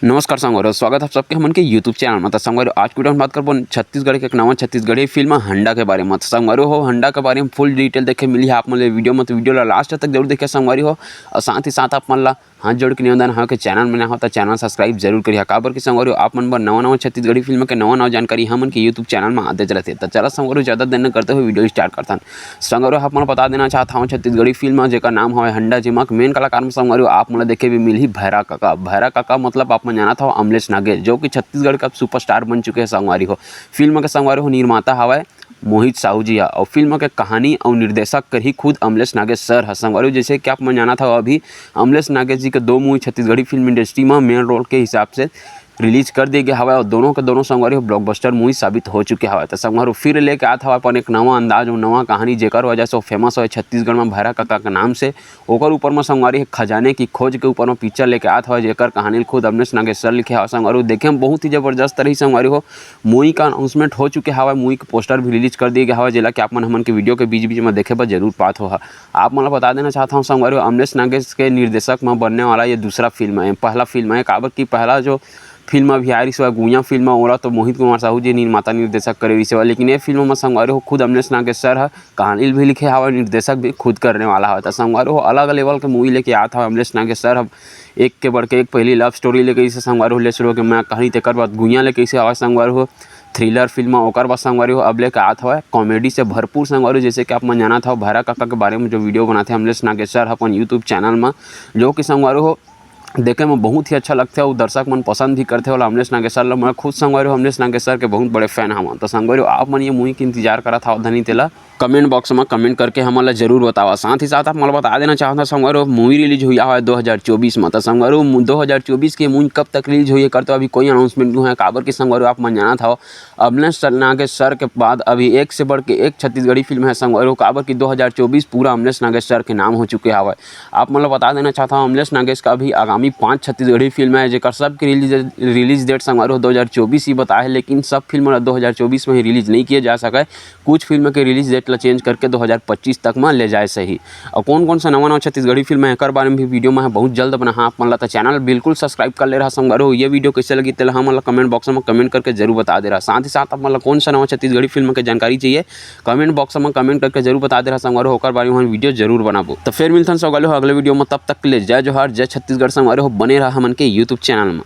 नमस्कार संगवारी, स्वागत है सबके हमन के यूट्यूब चैनल में। तो संगवारी आज की वीडियो में बात करबो छत्तीसगढ़ के एक नवा छत्तीसगढ़ी फिल्म हंडा के बारे में। तो संगवारी हो हंडा के बारे में फुल डिटेल देखे मिली है आप मन वीडियो में। तो वीडियो ला लास्ट तक जरूर देखे संगवारी हो। और साथ ही साथ आप मन ला हाथ जोड़ के निवेदन है कि चैनल में ना हो तो चैनल सब्सक्राइब जरूर करिए। काबर की संगवारी आप मन बर नवा छत्तीसगढ़ी फिल्म के नवा जानकारी हमन के यूट्यूब चैनल में आते रहते। तो चला संगवारी ज़्यादा देर न करते हुए वीडियो स्टार्ट करता हूँ। संगवारी आप मन बता देना चाहता हूँ छत्तीसगढ़ी फिल्म जेका नाम है हंडा, जिमा मेन कलाकार में संगवारी आप मन देखे भी मिली भैरा काका। भैरा काका मतलब आप मन जाना था अमलेश नागेश, जो कि छत्तीसगढ़ का सुपरस्टार बन चुके हैं संगवारी हो। फिल्म के संगवारी हो निर्माता हवा मोहित साहू जी और फिल्म के कहानी और निर्देशक कर ही खुद अमलेश नागेश सर है संगवारी। जैसे कि आप मन जाना था अभी अमलेश नागेश जी के दो मूवी छत्तीसगढ़ी फिल्म इंडस्ट्री में मेन रोल के हिसाब से रिलीज कर दिए गया हवा और दोनों के दोनों संगवारी ब्लॉकबस्टर मूवी साबित हो चुके हवा। तो संगवारी फिर लेके आत हवा अपन एक नवा अंदाज और नवा कहानी जेकर वजह से फेमस हो छत्तीसगढ़ में भैरा काका के नाम से। ओकर ऊपर में संगवारी खजाने की खोज के ऊपर में पिक्चर लेके आत हवा जेकर कहानी खुद अमलेश नागेश सर लिखे हवा। संगवारी देखे में बहुत ही जबरदस्त रही संगवारी हो। मूवी का अनाउंसमेंट हो चुके हवा, मूवी के पोस्टर भी रिलीज कर दिए गया हवा जेला कि आप हमन के वीडियो के बीच में देखे पर जरूर पात हो। आप मतलब बता देना चाहता हूँ संगवारी अमलेश नागेश के निर्देशक में बनने वाला ये दूसरा फिल्म है, पहला फिल्म है। काबर की पहला जो फिल्म अभी आ रही है गुइया फिल्म हो तो मोहित कुमार साहू जी निर्माता निर्देशक करे रही, लेकिन ये फिल्म में संगवारी हो खुद अमलेश नागेश सर है, कहानी भी लिखे हवा, निर्देशक भी खुद करने वाला है। तो संगवारी हो अलग लेवल के मूवी लेके आता है अमलेश नागेश सर। अब एक के बढ़ के एक पहली लव स्टोरी लेके इसे संगवारी हो ले शुरू के मैं कहानी तेकर बाद गुइया लेके इसे आवाज संगवारी हो थ्रिलर फिल्म ओकर बाद संगवारी हो अब लेके आत हुआ कॉमेडी से भरपूर संगवारी। जैसे कि आप मन जाना था भैरा काका के बारे में जो वीडियो बनाते हैं अमलेश नागेश सर अपन यूट्यूब चैनल में, जो कि संगवारी हो देखे में बहुत ही अच्छा लगता है और दर्शक मन पसंद भी करते हो। अमलेश नागेश सर मैं खुद संगवारी अमलेश नागेश सर के बहुत बड़े फैन हम। तो संगवारी आप मन ये मूवी के इंतजार करा था धनी तेला कमेंट बॉक्स में कमेंट करके हमला जरूर बतावा। साथ ही साथ आप मतलब बता देना चाहता संगवारी मूवी रिलीज हुई है 2024 में। तो संगवारी 2024 की मूवी कब तक रिलीज हुई है करते अभी कोई अनाउंसमेंट नहीं है। काबर की संगवारी आप मन जाना था अमलेश नागेश सर के बाद अभी एक से बढ़ के एक छत्तीसगढ़ी फिल्म है संगवारी। काबर की 2024 पूरा अमलेश नागेश सर के नाम हो चुके हवा। आप मतलब बता देना चाहता हूँ अमलेश नागेश का अभी आगामी 5 छत्तीसगढ़ी फिल्म है जेकर सब की रिलीज डेट संगवारी हो 2024 ही बताया है, लेकिन सब फिल्म 2024 में ही रिलीज नहीं किए जा सके। कुछ फिल्म के रिलीज डेट ला चेंज करके 2025 तक में ले जाए सही। और कौन से नवा छत्तीसगढ़ी फिल्म है एक बारे में भी वीडियो में बहुत जल्द बना। आप मन ला चैनल बिल्कुल सब्सक्राइब कर ले रहा संगवारी हो। ये वीडियो कैसे लगी तेला हम कमेंट बॉक्स में कमेंट करके जरूर बता दे रहा। साथ ही साथ आप मतलब कौन सा नवा छत्तीसगढ़ी फिल्म के जानकारी चाहिए कमेंट बॉक्स में कमेंट करके जरूर बता दे रहा संगवारी होकर बारे में वीडियो जरूर बनाबो। तो फिर मिलते हैं अगले वीडियो में, तब तक के लिए जय जोहार जय छत्तीसगढ़ संगवारी हो। बने रहा हमन के यूट्यूब चैनल में।